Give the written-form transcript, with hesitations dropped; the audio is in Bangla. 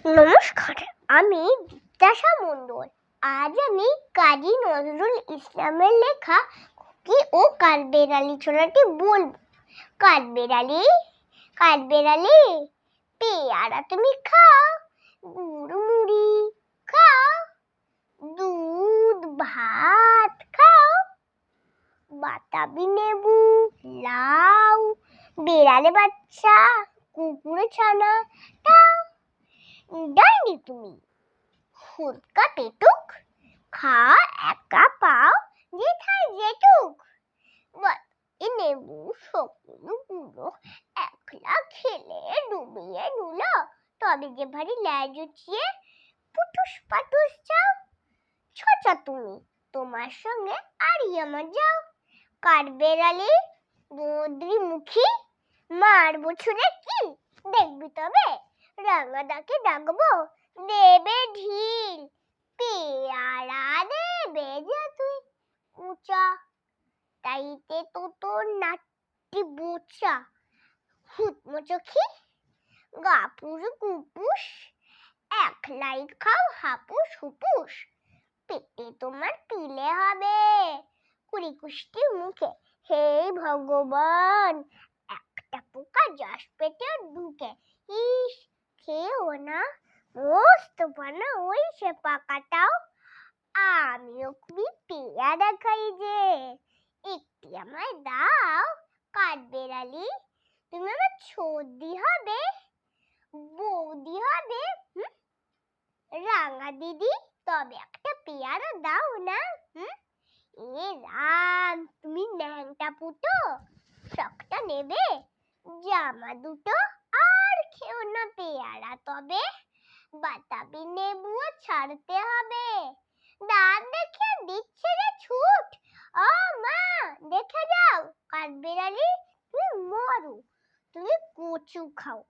নমস্কার, আমি বিদ্যাশা মণ্ডল। আজ আমি কাজী নজরুল ইসলামের লেখা খুকি ও কাঠবেড়ালি ছড়াটি বলবো। কাঠবেড়ালি, কাঠবেড়ালি, পেয়ারা তুমি খাও, গুড় মুড়ি খাও, দুধ ভাত খাও, বাতাবি লেবু, লাউ, বেড়ালে বাচ্চা, কুকুরে ছানা খাও। ডাইনি তুমি, হুৎকা পেটুক, খাওয়া একা পাও যেথায় যেটুক। লেবু সকুল গুঁড়ো একলা খেলে ডুবিয়ে নুলো, তবে যে ভারী ল্যাজ উঠিয়ে পুটুস পাটুস যাও। ছোচা তুমি, তোমার সঙ্গে আরই আমার যাও। কাঠবেড়ালি, বদ্রি মুখী, মারবো ছুঁড়ে কি দেখবি তবে, রাঙা দাকে ডাকবো দেবে ঢিল, পেয়ারা দেবে যে তুই উঁচা, তাইতে তো তোর নাট্যি বোচা। হুতমো চোখি, গাপুস গুপুস, একলাই খাও হাপুস হুপুস, পেটে তোমার পিলে হবে কুড়ি কুষ্টি মুখে। হে ভগবান, একটা পোকা যাস পেটে ঢুকে, ইস খেও না, মস্ত পানা ওই সে পাকাটাও। আমিও খুবই পেয়ারা খাই যে, একটি আমায় দাও। কাঠবেড়ালি, তুমি আমার সর্দি হবে, বৌদি হবে, রাঙা দিদি, তবে একটা পেয়ারা দাও না। এ রাম, তুমি ন্যাংটা পুটো, শখটা নেবে জামা দুটো, আর খেও না পেয়ারা তবে, বাতাবি লেবুও ছাড়তে হবে। দাঁত দেখে দিচ্ছে রে ছুট, ও মা দেখে যাও। কাঠবেড়ালি, তুমি মরো, তুমি কচু খাও।